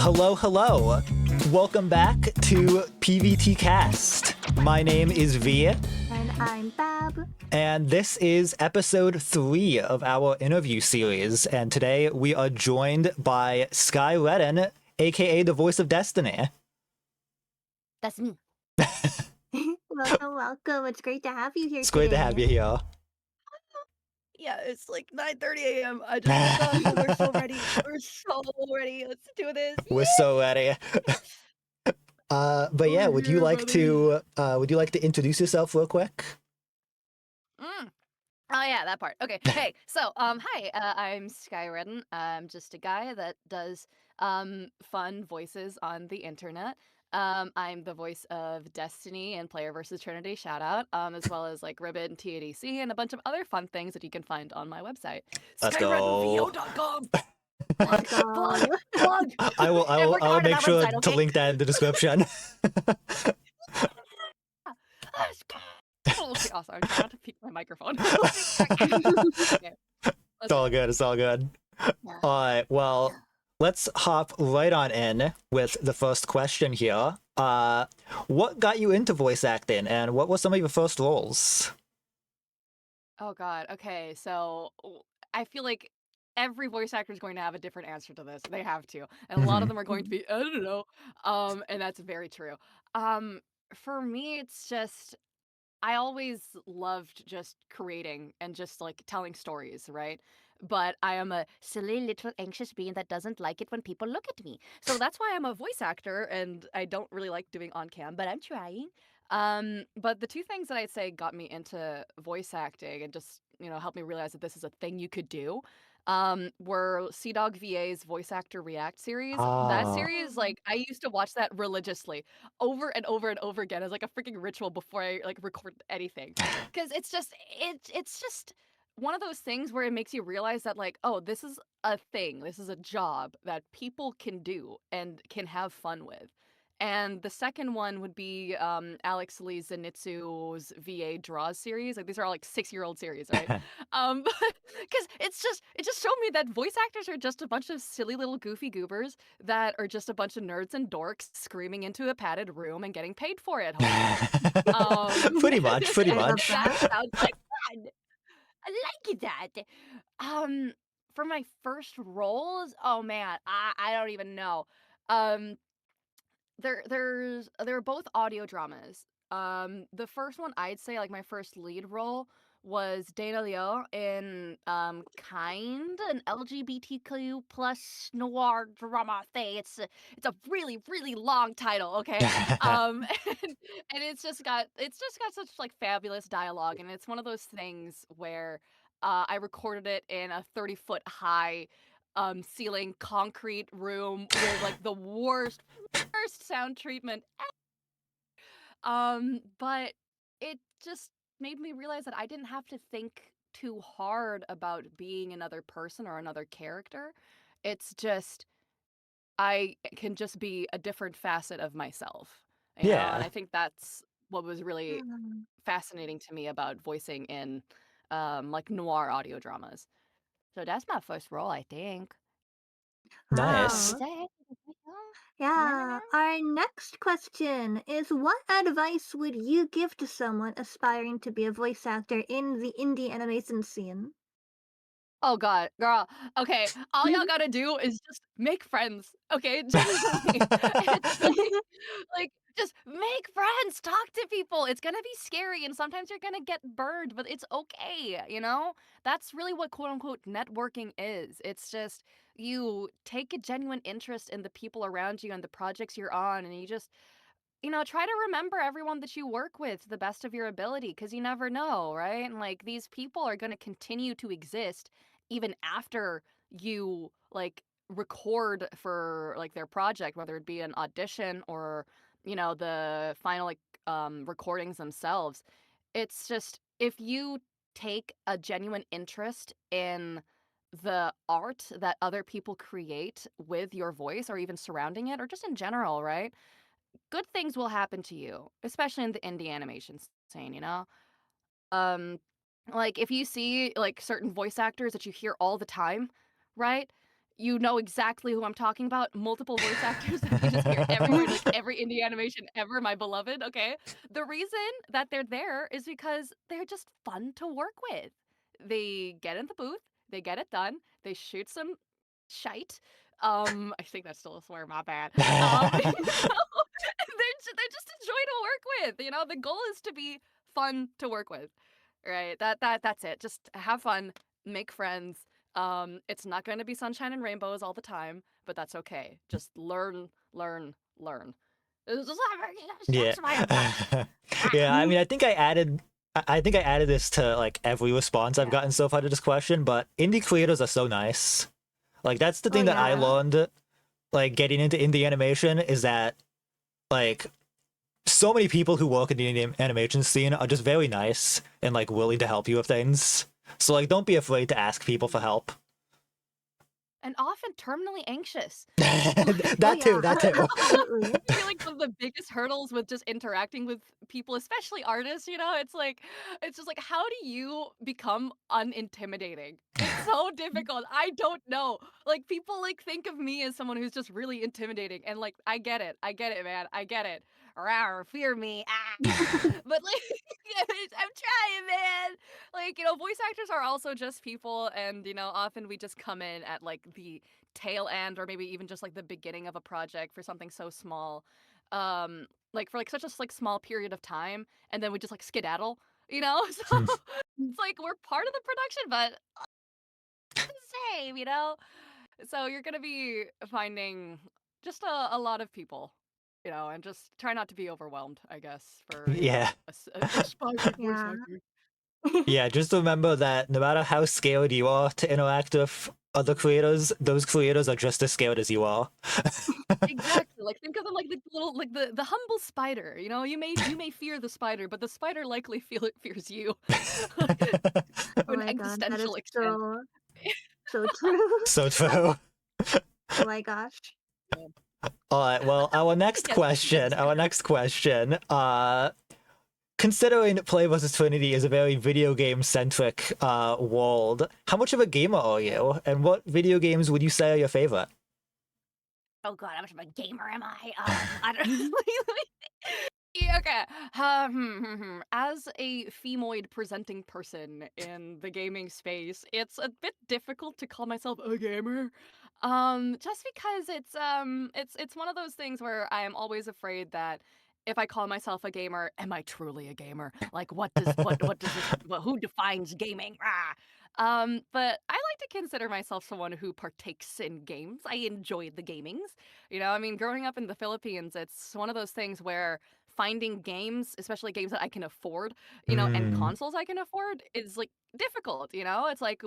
Hello, hello. Welcome back to PvTCAST. My name is V. And I'm Bab. And this is episode 3 of our interview series. And today we are joined by Sky Redden, aka the voice of Destiny. That's me. Welcome, welcome. It's great to have you here It's today. great to have you here. Yeah, it's like 9:30 a.m. I just woke up. We're so ready. We're so ready. Let's do this. We're so ready. But yeah, would you like to introduce yourself real quick? Oh yeah, that part. Okay. Hey, so hi. I'm Sky Redden. I'm just a guy that does fun voices on the internet. I'm the voice of Destiny and Player vs. Trinity Shoutout, as well as like Ribbon, TADC, and a bunch of other fun things that you can find on my website. Let's go. SkyReddenVO.com. Plug. Plug. I will make sure to link that in the description. Okay, awesome. I'm trying not to peek my microphone. Okay. It's all good. It's all good. Yeah. All right. Well, let's hop right on in with the first question here. What got you into voice acting, and what were some of your first roles? Oh God. Okay, so I feel like every voice actor is going to have a different answer to this. They have to, and a lot of them are going to be I don't know. And that's very true. For me, it's just I always loved just creating and just like telling stories, right? But I am a silly little anxious being that doesn't like it when people look at me. So that's why I'm a voice actor and I don't really like doing on cam, but I'm trying. But the two things that I'd say got me into voice acting and just, helped me realize that this is a thing you could do. Were Sea Dog VA's voice actor react series. That Oh. series, like I used to watch that religiously over and over and over again as like a freaking ritual before I like record anything. Because it's just one of those things where it makes you realize that like, oh, this is a thing, this is a job that people can do and can have fun with. And the second one would be Alex Lee Zenitsu's VA Draws series. Like these are all like 6-year-old series, right? Because it just showed me that voice actors are just a bunch of silly little goofy goobers that are just a bunch of nerds and dorks screaming into a padded room and getting paid for it. Pretty much. I love That sounds like fun. I like that. For my first roles, oh man, I don't even know. Um, they're both audio dramas. The first one I'd say like my first lead role was Dana Leo in Kind, an LGBTQ plus noir drama thing. It's a really really long title, okay? And it's just got such like fabulous dialogue, and it's one of those things where I recorded it in a 30-foot high ceiling concrete room with like the worst sound treatment. But it just made me realize that I didn't have to think too hard about being another person or another character. It's just I can just be a different facet of myself, and Yeah. I think that's what was really Mm. fascinating to me about voicing in like noir audio dramas. So that's my first role, I think. Nice. Wow. Yeah. Our next question is, what advice would you give to someone aspiring to be a voice actor in the indie animation scene? Oh god, girl. Okay, all y'all gotta do is just make friends, okay? Genuinely. It's like, just make friends, talk to people. It's gonna be scary and sometimes you're gonna get burned, but it's okay, you know? That's really what quote unquote networking is. It's just you take a genuine interest in the people around you and the projects you're on, and you just try to remember everyone that you work with to the best of your ability because you never know, right? And like these people are going to continue to exist even after you like record for like their project, whether it be an audition or, the final like recordings themselves. It's just if you take a genuine interest in the art that other people create with your voice or even surrounding it or just in general, right? Good things will happen to you, especially in the indie animation scene, you know? Um, like if you see like certain voice actors that you hear all the time, right? you know exactly who I'm talking about. Multiple voice actors that you just hear everywhere, like every indie animation ever, my beloved, okay? The reason that they're there is because they're just fun to work with. They get in the booth, they get it done, they shoot some shite. I think that's still a swear, my bad. They're just a joy to work with. You know, the goal is to be fun to work with. Right? That's it. Just have fun, make friends. It's not going to be sunshine and rainbows all the time, but that's okay. Just learn, learn, learn. Yeah. That's my advice. Yeah, I mean, I think I added this to like every response I've Yeah. gotten so far to this question, but indie creators are so nice. Like that's the thing that I yeah. learned, like getting into indie animation, is that like so many people who work in the indie animation scene are just very nice and like willing to help you with things. So like don't be afraid to ask people for help. And often terminally anxious. That too, that too. Absolutely. I feel like one of the biggest hurdles with just interacting with people, especially artists, you know, it's just like, how do you become unintimidating? It's so difficult. I don't know. Like people like think of me as someone who's just really intimidating, and like I get it, man, I get it. Rawr, fear me, but like I'm trying, man. Like voice actors are also just people, and often we just come in at like the tail end or maybe even just like the beginning of a project for something so small like for like such a like small period of time, and then we just like skedaddle, so it's like we're part of the production but the same, so you're gonna be finding just a lot of people, and just try not to be overwhelmed, I guess, for Yeah. a aspiring voice Yeah. actor. Yeah, just remember that no matter how scared you are to interact with other creators, those creators are just as scared as you are. Exactly. Like think of them like the little like the humble spider. You may fear the spider, but the spider likely fears you to Oh an my god, that is existential extent. so true. So true. Oh my gosh. All right, well, Yes, yes. our next question, considering Play vs. Trinity is a very video game centric world, how much of a gamer are you? And what video games would you say are your favorite? Oh god, how much of a gamer am I? I don't Yeah, okay. As a femoid presenting person in the gaming space, it's a bit difficult to call myself a gamer. Just because it's one of those things where I am always afraid that if I call myself a gamer, am I truly a gamer? Like what does this who defines gaming? Rah! But I like to consider myself someone who partakes in games. I enjoy the gamings. I mean, growing up in the Philippines, it's one of those things where finding games, especially games that I can afford, and Mm. consoles I can afford is like difficult, It's like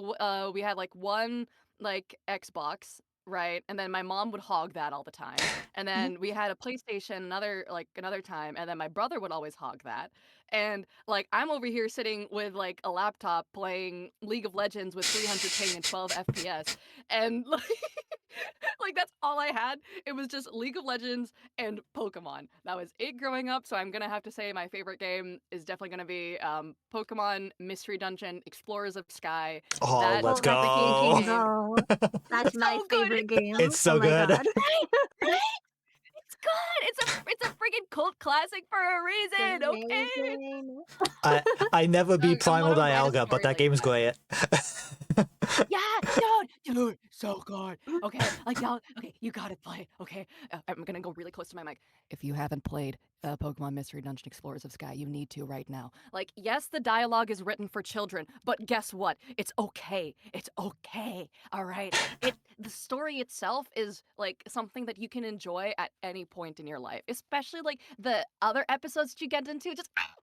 we had like one like Xbox, right? And then my mom would hog that all the time. And then we had a PlayStation another time, and then my brother would always hog that. And like I'm over here sitting with like a laptop playing League of Legends with 300 ping and 12 FPS. And like that's all I had. It was just League of Legends and Pokemon. That was it growing up. So I'm gonna have to say my favorite game is definitely gonna be Pokemon Mystery Dungeon Explorers of Sky. Oh, That let's Oh, let's freaking go. game go. That's is my so good. favorite game. It's Oh so my good. god. Right? It's good. It's a freaking cult classic for a reason. Okay. Amazing. I never So beat I'm Primal gonna write a Dialga, but story that like game's that. great. Yeah, dude, so good. Okay, like y'all, okay, you gotta play. Okay, I'm gonna go really close to my mic. If you haven't played Pokemon Mystery Dungeon Explorers of Sky, you need to right now. Like, yes, the dialogue is written for children, but guess what? It's okay. It's okay. All right. The story itself is like something that you can enjoy at any point in your life, especially like the other episodes that you get into. Just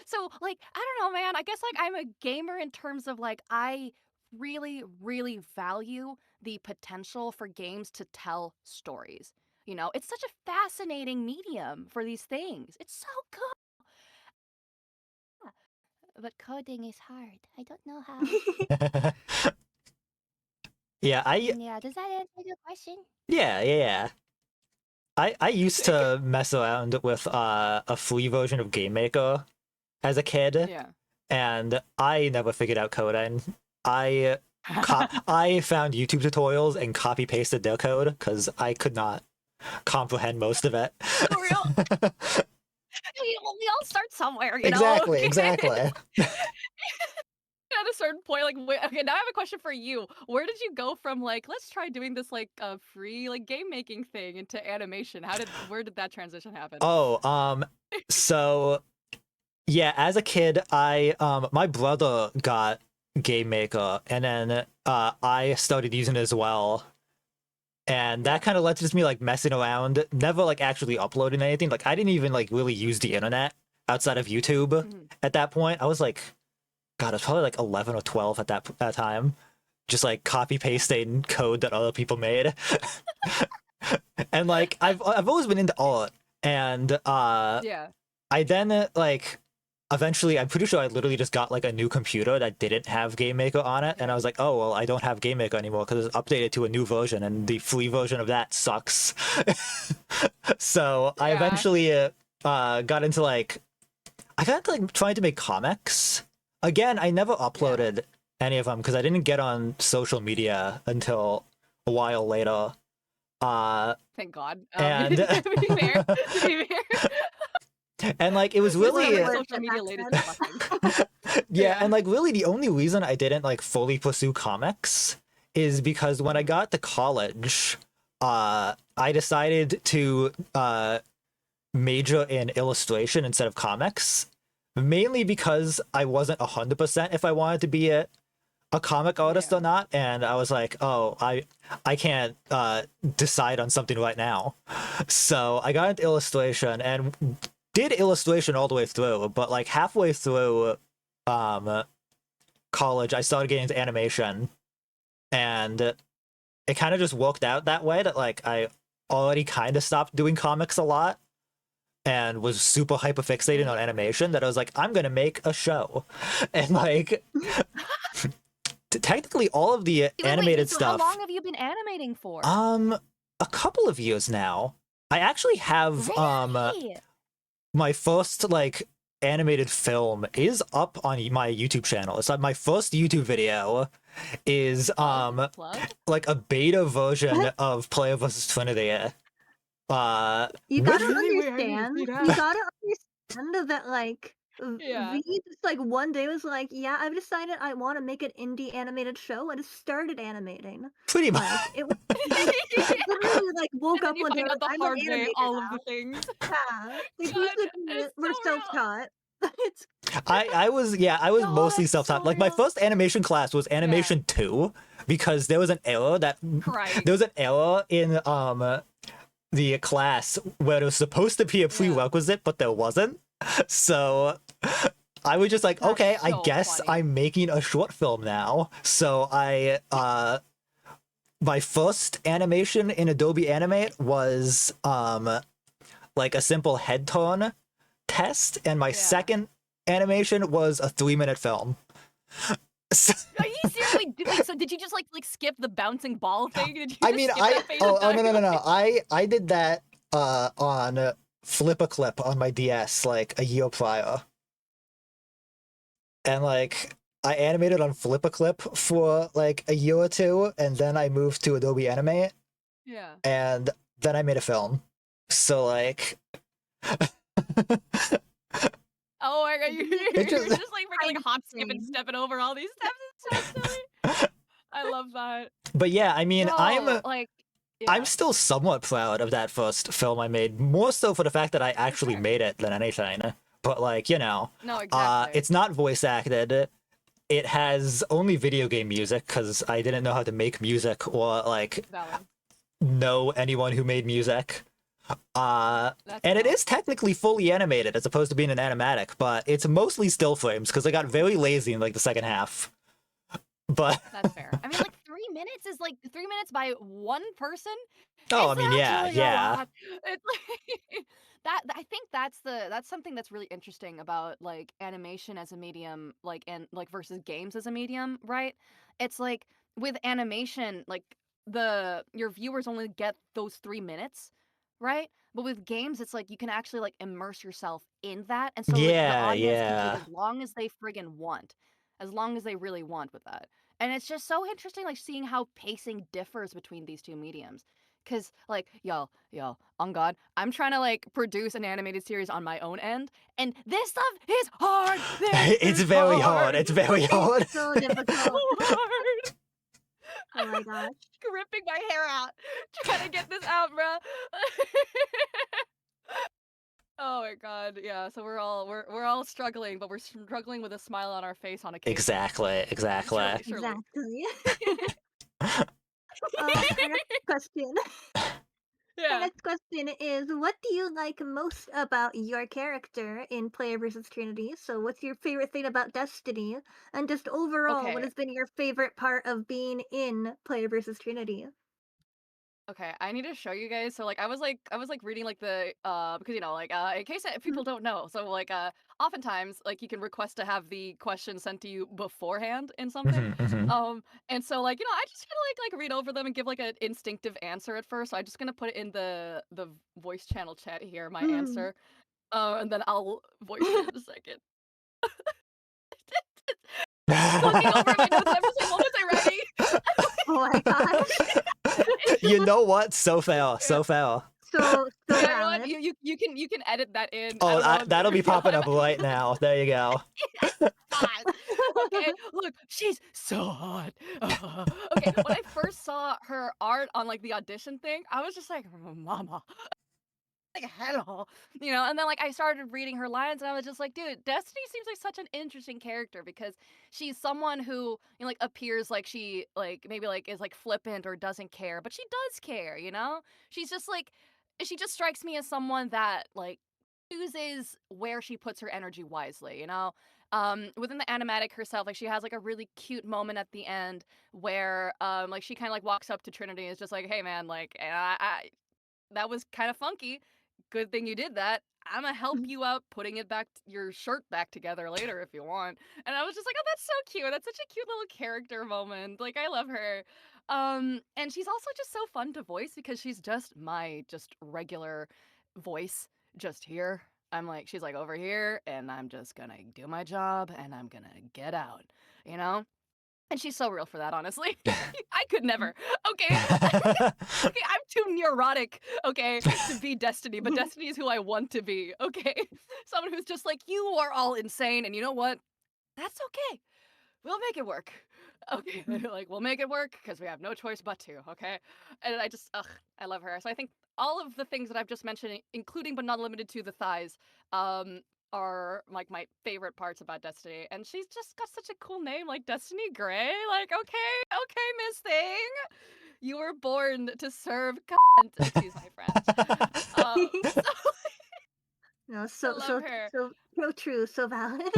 so like I don't know, man. I guess like I'm a gamer in terms of like I really, really value the potential for games to tell stories. It's such a fascinating medium for these things. It's so good. But coding is hard. I don't know how. Yeah, Yeah, does that answer your question? yeah. I used to mess around with a free version of Game Maker as a kid, Yeah. and I never figured out coding. I I found YouTube tutorials and copy pasted their code because I could not comprehend most of it. For real. We all start somewhere, you know? Exactly, exactly. At a certain point, like, wait, okay, now I have a question for you. Where did you go from, like, let's try doing this, like, free, like, game making thing into animation? Where did that transition happen? Oh, so yeah, as a kid, my brother got Game Maker, and then I started using it as well. And that kind of led to just me like messing around, never like actually uploading anything. Like I didn't even like really use the internet outside of YouTube at that point. I was like, God, I was probably like 11 or 12 at that time, just like copy pasting code that other people made. And like I've always been into art, and Yeah. I then like eventually I'm pretty sure I literally just got like a new computer that didn't have Game Maker on it, and I was like, oh well, I don't have Game Maker anymore because it's updated to a new version, and the free version of that sucks. So I Yeah. eventually got into like trying to make comics. Again, I never uploaded any of them because I didn't get on social media until a while later. Thank God. And To be fair, to be fair. and like it was This is really like social media latest blessing. yeah, and like really the only reason I didn't like fully pursue comics is because when I got to college, I decided to major in illustration instead of comics, mainly because I wasn't 100% if I wanted to be a comic artist or not, and I was like, oh, I can't decide on something right now. So I got into illustration and did illustration all the way through, but like halfway through college I started getting into animation, and it kind of just worked out that way that like I already kind of stopped doing comics a lot and was super hyper fixated on animation that I was like, I'm gonna make a show. And like technically all of the animated so stuff. How long have you been animating for? A couple of years now. I actually have Really? my first like animated film is up on my YouTube channel. It's like my first YouTube video is Plug? like a beta version of Player vs. Trinity. You which gotta really understand. weird. You gotta understand that like Yeah. V just like one day was like, yeah, I've decided I want to make an indie animated show, and it started animating. Pretty much. Like it was literally like woke And up then you one day find like, out the I'm hard an way, animator all now. of the things. Yeah, like God, we're it's so real. self-taught. It's I was mostly it's self-taught. so like my real. first animation class was animation 2 because there was an error Right. there was an error in the class where it was supposed to be a prerequisite but there wasn't. So I was just like, That's okay, I so guess funny. I'm making a short film now. So I my first animation in Adobe Animate was like a simple head turn test, and my second animation was a 3-minute film. So, Are you seriously wait, so did you just like skip the bouncing ball thing? Did you I just mean, skip that phase no, entirely? I did that on Flip a Clip on my DS like a year prior, and like I animated on Flip a Clip for like a year or two, and then I moved to Adobe Animate, Yeah. and then I made a film. So like. Oh my God, you're It just just- like freaking like hop, skip, and stepping over all these steps. It's so silly. I love that. But yeah, I mean, No, I'm yeah. still somewhat proud of that first film I made, more so for the fact that I actually made it than anything. But like, you know, No, exactly. it's not voice acted. It has only video game music because I didn't know how to make music or like Valid. know anyone who made music. And it valid. is technically fully animated as opposed to being an animatic, but it's mostly still frames because I got very lazy in like the second half. But That's fair. I mean, like 3 minutes is like 3 minutes by one person. oh, I It's mean, yeah, actually a yeah. lot. It's like I think that's something that's really interesting about like animation as a medium, like and like versus games as a medium, right? It's like with animation, like your viewers only get those 3 minutes, right? But with games, it's like you can actually like immerse yourself in that, and so like the Yeah, audience can yeah. take as long as they friggin' want. as long as they really want with that. And it's just so interesting, like seeing how pacing differs between these two mediums. Cause like y'all, on God, I'm trying to like produce an animated series on my own end, and this stuff is hard. It's very hard. It's very hard. So So difficult. hard. Oh my gosh. Ripping my hair out, trying to get this out, bro. Oh my God, yeah. So we're all struggling, but we're struggling with a smile on our face on occasion. Exactly. Surely. Exactly. Our next question. Our Yeah. next question is, what do you like most about your character in Player vs. Trinity? So what's your favorite thing about Destiny? And just overall, what Okay. has been your favorite part of being in Player vs. Trinity? Okay, I need to show you guys. So like I was like reading like the because you know like in case people don't know. So like oftentimes like you can request to have the question sent to you beforehand in something. And so like I just kind of like read over them and give like an instinctive answer at first. So I'm just going to put it in the voice channel chat here my answer. And then I'll voice it in a second. Looking over at my notes, I'm just like, what was I writing? Oh my gosh. You know what? So fair. So fair. So Yeah, you know valid. what? You can edit that in. Oh, I don't know that'll be what popping up right now. There you go. God. Okay, look, she's so hot. Okay, when I first saw her art on like the audition thing, I was just like, mama. Like hello, and then like I started reading her lines and I was just like, dude, Destiny seems like such an interesting character because she's someone who like appears like she like maybe like is like flippant or doesn't care, but she does care. She's just like she just strikes me as someone that like chooses where she puts her energy wisely. Within the animatic herself, like she has like a really cute moment at the end where like she kind of like walks up to Trinity and is just like, hey man, like that was kind of funky. Good thing you did that. I'm gonna help you out putting it back, your shirt back together later if you want. And I was just like, oh, that's so cute. That's such a cute little character moment. Like, I love her. And she's also just so fun to voice because she's just my just regular voice just here. She's like over here, and I'm just gonna do my job and I'm gonna get out, you know? And she's so real for that, honestly. I could never. Okay. Okay, I'm too neurotic, okay, to be Destiny, but Destiny is who I want to be, okay? Someone who's just like, you are all insane, and you know what? That's okay. We'll make it work. Okay, like, we'll make it work because we have no choice but to, okay? And I love her. So I think all of the things that I've just mentioned, including but not limited to the thighs, are like my favorite parts about Destiny. And she's just got such a cool name, like Destiny Gray. Like, okay, Miss Thing. You were born to serve cunt. Excuse my French. No, I so love her. so true, so valid.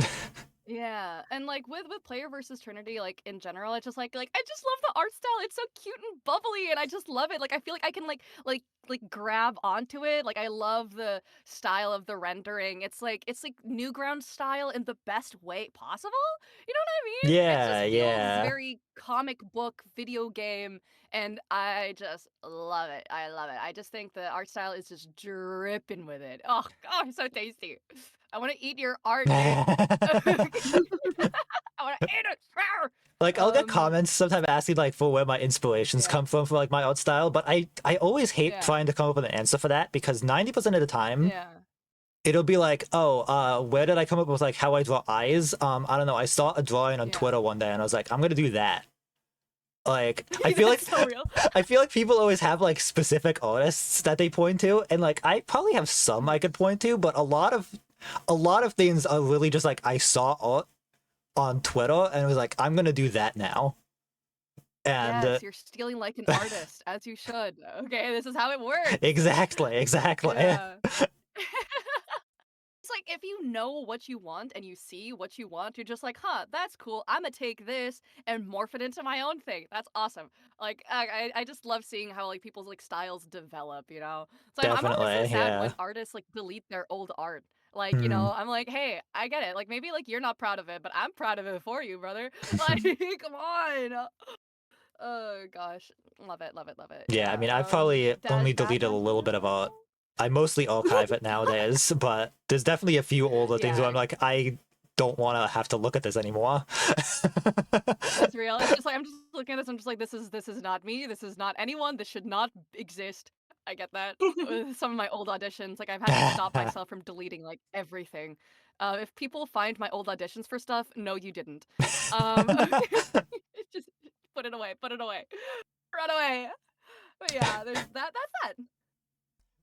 Yeah, and like with Player versus Trinity, like in general, it's just like I just love the art style. It's so cute and bubbly, and I just love it. Like I feel like I can like grab onto it. Like I love the style of the rendering. It's like Newground style in the best way possible. You know what I mean? It Yeah, just feels yeah. very comic book video game, and I just love it. I love it. I just think the art style is just dripping with it. Oh God, so tasty. I want to eat your art, dude. I want to eat it. Like I'll get comments sometimes asking like for where my inspirations come from for like my art style, but I always hate trying to come up with an answer for that because 90% of the time it'll be like, oh, where did I come up with like how I draw eyes? I don't know. I saw a drawing on Twitter one day and I was like, I'm gonna do that. Like I feel like so real. I feel like people always have like specific artists that they point to, and like I probably have some I could point to, but a lot of things are really just like I saw art on Twitter and it was like I'm gonna do that now. And yes, you're stealing like an artist, as you should. Okay, this is how it works. exactly. Yeah. It's like if you know what you want and you see what you want, you're just like, huh, that's cool. I'm gonna take this and morph it into my own thing. That's awesome. Like I just love seeing how like people's like styles develop. So I'm always so Definitely, sad when yeah. artists like delete their old art. I'm like, hey, I get it. Like maybe like you're not proud of it, but I'm proud of it for you, brother. Like, come on. Oh gosh, love it, love it, love it. Yeah, I mean, I've probably only deleted a little bit of art. I mostly archive it nowadays, but there's definitely a few older things where I'm like, I don't want to have to look at this anymore. That's real. It's just like I'm just looking at this. I'm just like, this is not me. This is not anyone. This should not exist. I get that. With some of my old auditions, like I've had to stop myself from deleting like everything. If people find my old auditions for stuff, no, you didn't. Just put it away. Put it away. Run away. But yeah, there's that. That's that.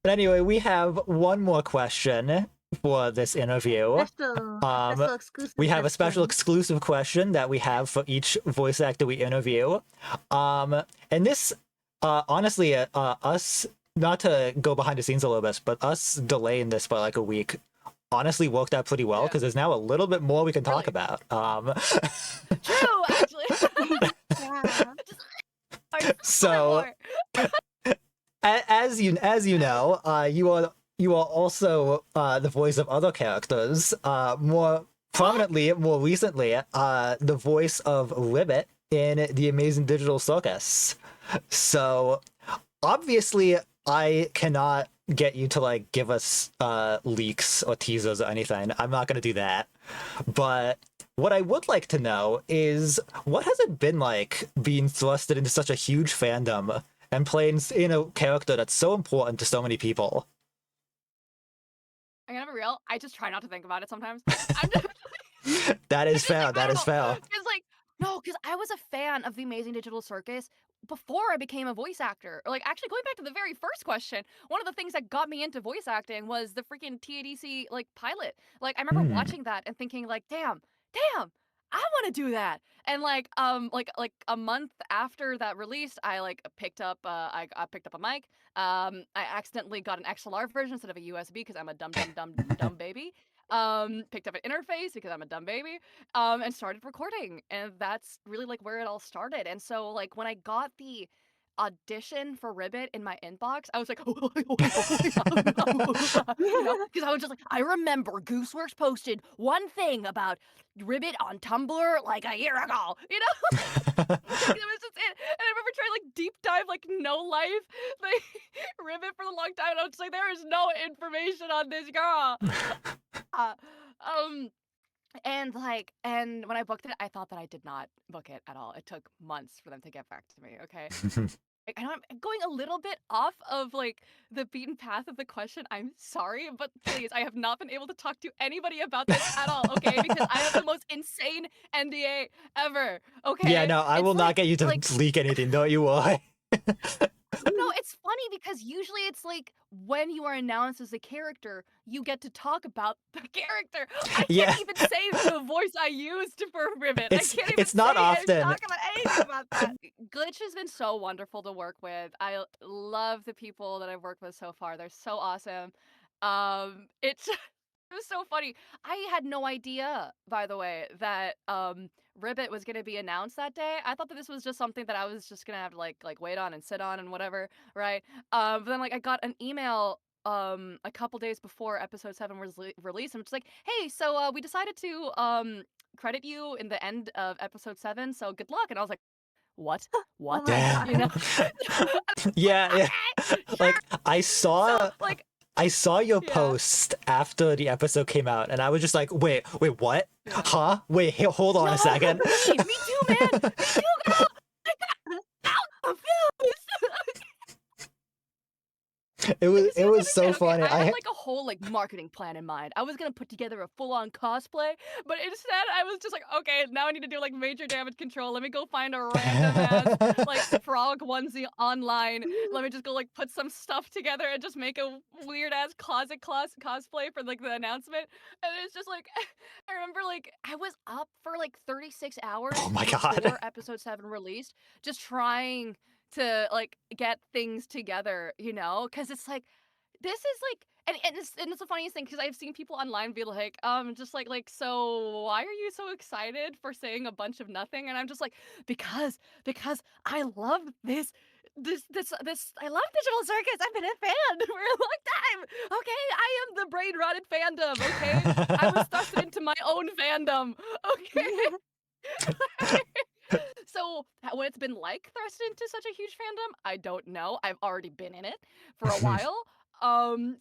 But anyway, we have one more question for this interview. Special exclusive We have a special question. exclusive question that we have for each voice actor we interview. And this, honestly, us, not to go behind the scenes a little bit, but us delaying this by like a week honestly worked out pretty well because there's now a little bit more we can talk about. True, actually. Yeah. So, as you know, you are also the voice of other characters. More prominently, more recently, the voice of Ribbit in The Amazing Digital Circus. So, obviously, I cannot get you to like give us leaks or teasers or anything. I'm not going to do that. But what I would like to know is what has it been like being thrusted into such a huge fandom and playing in a character that's so important to so many people? I'm gonna be real. I just try not to think about it sometimes. I'm just That is fair. That is fair. Because like no, because I was a fan of The Amazing Digital Circus before I became a voice actor. Or like actually going back to the very first question, one of the things that got me into voice acting was the freaking TADC like pilot. Like I remember watching that and thinking like, damn, I want to do that. And like a month after that released, I like picked up I picked up a mic. I accidentally got an XLR version instead of a USB because I'm a dumb baby. Picked up an interface because I'm a dumb baby. And started recording, and that's really like where it all started. And so like when I got the audition for Ribbit in my inbox, I was like, you know, because I was just like, I remember Gooseworks posted one thing about Ribbit on Tumblr like a year ago, you know? It was just it. And I remember trying to like deep dive like no life like Ribbit for a long time, and I was just like, there is no information on this girl. And when I booked it, I thought that I did not book it at all. It took months for them to get back to me. Okay. I know I'm going a little bit off of like the beaten path of the question. I'm sorry, but please, I have not been able to talk to anybody about this at all, okay? Because I have the most insane NDA ever. Okay. Yeah, no, I will not get you to leak anything, don't you worry. No, it's funny because usually it's like when you are announced as a character, you get to talk about the character. I can't even say the voice I used for Ribbit. I can't even it's not often. talk about anything about that. Glitch has been so wonderful to work with. I love the people that I've worked with so far. They're so awesome. It was so funny. I had no idea, by the way, that Ribbit was gonna be announced that day. I thought that this was just something that I was just gonna have to like wait on and sit on and whatever, right? But then like I got an email a couple days before episode 7 was released, and it's like, hey, so we decided to credit you in the end of episode 7, so good luck. And I was like, what? Oh my You know? Yeah. Okay, Like sure. I saw So, like, I saw your Yeah. post after the episode came out, and I was just like, wait, what? Huh? Wait, hold on a second. Me too, man. Me too, girl. I got confused. It was so Okay, funny. I had like a whole like marketing plan in mind. I was gonna put together a full-on cosplay, but instead I was just like, okay, now I need to do like major damage control. Let me go find a random ass like frog onesie online. Let me just go like put some stuff together and just make a weird ass closet cosplay for like the announcement. And it's just like I remember like I was up for like 36 hours Oh my God. before episode 7 released, just trying to like get things together, you know, because it's like this is like and it's the funniest thing because I've seen people online be like just like so why are you so excited for saying a bunch of nothing, and I'm just like because I love this I love Digital Circus. I've been a fan for a long time. Okay, I am the brain rotted fandom. Okay, I was thrust into my own fandom. Okay. So, what it's been like thrust into such a huge fandom, I don't know. I've already been in it for a while. So I'm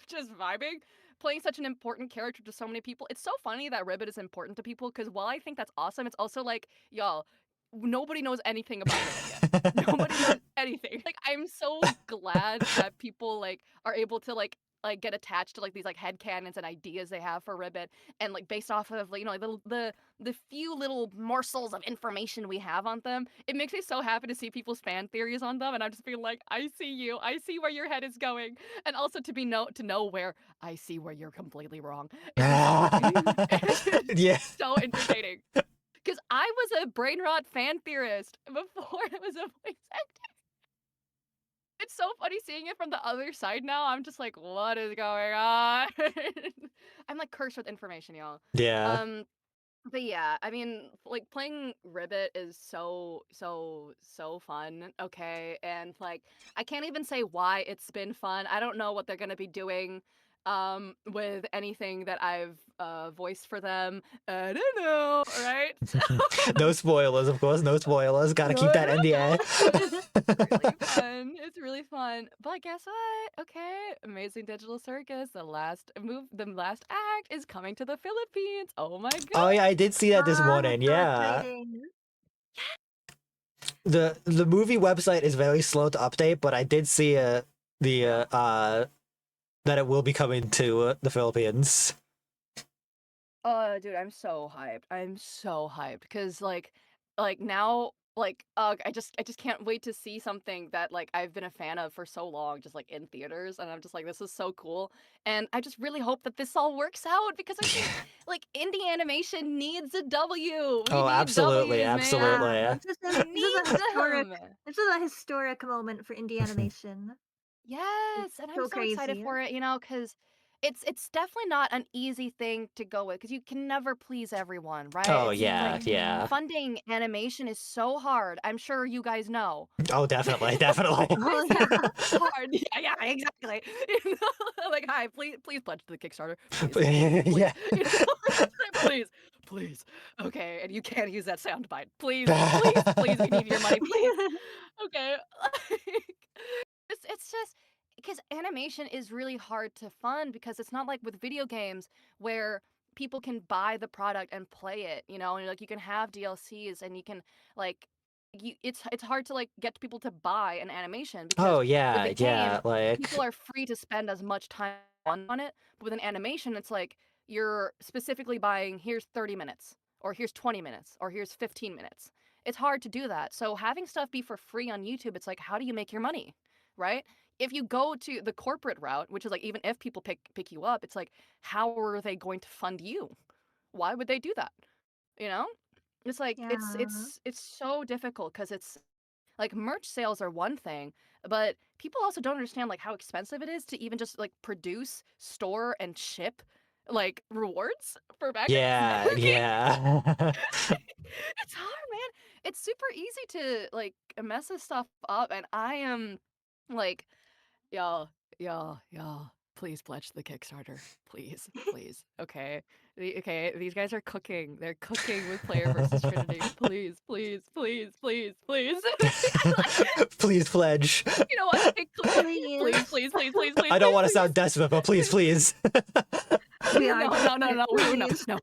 just vibing. playing such an important character to so many people. It's so funny that Ribbit is important to people because while I think that's awesome, it's also like, y'all, nobody knows anything about Ribbit yet. Nobody knows anything. Like, I'm so glad that people like are able to like get attached to like these like headcanons and ideas they have for Ribbit, and like based off of like, you know, the few little morsels of information we have on them, it makes me so happy to see people's fan theories on them, and I'm just being like, I see you, I see where your head is going, and also to know where I see where you're completely wrong. Yeah. So entertaining. Because I was a brain rot fan theorist before it was a voice actor. It's so funny seeing it from the other side now. I'm just like, what is going on? I'm like cursed with information, y'all. Yeah. But yeah, I mean, like playing Ribbit is so fun. Okay, and like I can't even say why it's been fun. I don't know what they're gonna be doing with anything that I've voiced for them. I don't know, right? No spoilers, of course. No spoilers. Gotta keep that NDA. Really fun. It's really fun. But guess what? Okay, Amazing Digital Circus, the last act is coming to the Philippines. Oh my god. Oh yeah, I did see that this morning. That's so Yeah. exciting. The movie website is very slow to update, but I did see that it will be coming to the Philippines. Oh, dude, I'm so hyped. I'm so hyped because like now I just can't wait to see something that like I've been a fan of for so long just like in theaters, and I'm just like, this is so cool, and I just really hope that this all works out because I think like indie animation needs a W. We Oh, need absolutely, W's, absolutely. man. This is a historic moment for indie animation. Yes, and I'm so so excited crazy. for it, you know, because it's definitely not an easy thing to go with because you can never please everyone, right? Oh It's yeah, like yeah. funding animation is so hard. I'm sure you guys know. Oh, definitely, definitely. Oh yeah. It's hard. Yeah, exactly. You know, like, hi, please pledge to the Kickstarter. Yeah. You know? Please. Okay, and you can't use that soundbite. Please, we need your money, please. Okay. It's just because animation is really hard to fund because it's not like with video games where people can buy the product and play it, you know, and like you can have DLCs and you can like it's hard to like get people to buy an animation because Oh with a yeah, game yeah. Like people are free to spend as much time on it, but with an animation it's like you're specifically buying here's 30 minutes or here's 20 minutes or here's 15 minutes. It's hard to do that. So having stuff be for free on YouTube, it's like how do you make your money? Right? If you go to the corporate route, which is like even if people pick you up, it's like how are they going to fund you? Why would they do that? You know? It's like Yeah. it's so difficult because it's like merch sales are one thing, but people also don't understand like how expensive it is to even just like produce, store, and ship like rewards for backers. yeah, yeah. It's hard, man. It's super easy to like mess this stuff up, and I am like, y'all, please pledge the Kickstarter, please. Okay, okay. These guys are cooking. They're cooking with Player versus Trinity. Please. Please pledge. You know what? Please. I don't want to sound desperate, but please. We are No. please. No.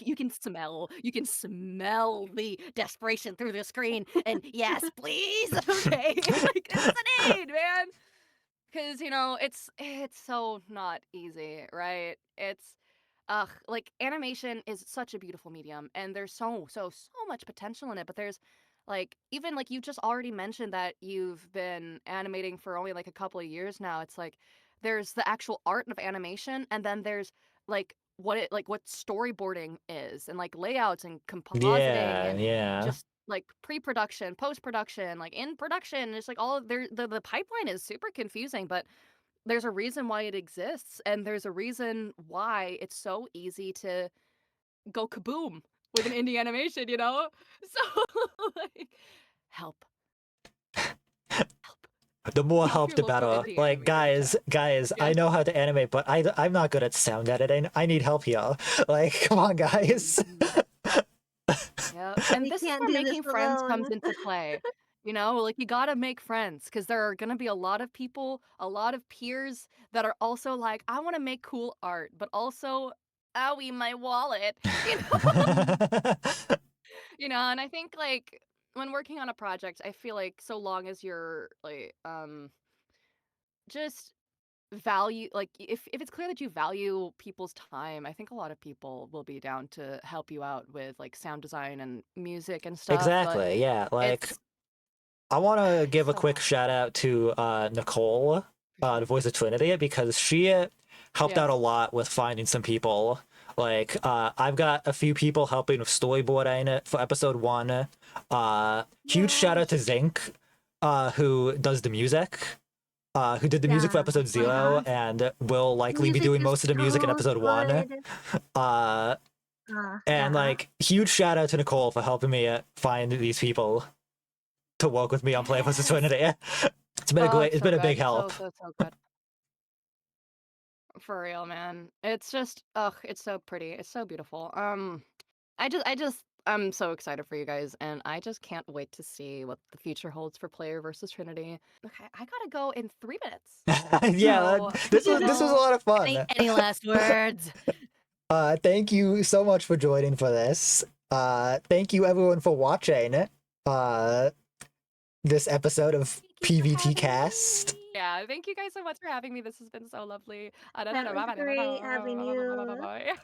You can smell the desperation through the screen, and yes, please. Okay, like it's a need, man. Because you know it's so not easy, right? It's like animation is such a beautiful medium, and there's so much potential in it. But there's like even like you just already mentioned that you've been animating for only like a couple of years now. It's like there's the actual art of animation, and then there's like what storyboarding is, and like layouts and compositing and Yeah. just like pre-production, post-production, like in production. It's like all of the pipeline is super confusing, but there's a reason why it exists, and there's a reason why it's so easy to go kaboom with an indie animation, you know? So like help. The more Your help, the local better. indie Like, animator guys, I Yes. know how to animate, but I'm not good at sound editing. I need help here. Like, come on, guys. Yeah, and We this is can't where do this making friends comes alone. into play. You know, like you gotta make friends because there are gonna be a lot of people, a lot of peers that are also like, I want to make cool art, but also, owie, my wallet. You know, you know. And I think like when working on a project, I feel like so long as you're like, just value like if it's clear that you value people's time, I think a lot of people will be down to help you out with like sound design and music and stuff. But Exactly, yeah. Like, it's I want to give a so quick hard. shout out to Nicole, the voice of Trinity, because she helped out a Yes. lot with finding some people. Like, I've got a few people helping with storyboarding for episode 1. Huge shout out to Yes. Zinc, who does the music, who did the music for Yeah. episode 0, and will likely be Music doing is most of the music in so episode 1. good. Uh, and Yeah. like, huge shout out to Nicole for helping me find these people to work with me on Play vs. Yes. Trinity. It's been a Oh, great, it's it's so been a big good. help. So good. For real, man. It's just, ugh, it's so pretty. It's so beautiful. I'm so excited for you guys, and I just can't wait to see what the future holds for Player versus Trinity. Okay, I gotta go in 3 minutes. Yeah, So, this was a lot of fun. any last words? Thank you so much for joining for this. Thank you everyone for watching this episode of Thank you for having PvTCAST. me. Yeah, thank you guys so much for having me. This has been so lovely. That was great having you.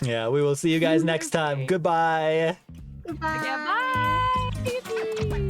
Yeah, we will see you guys next time. Okay. Goodbye. Okay, Goodbye. bye.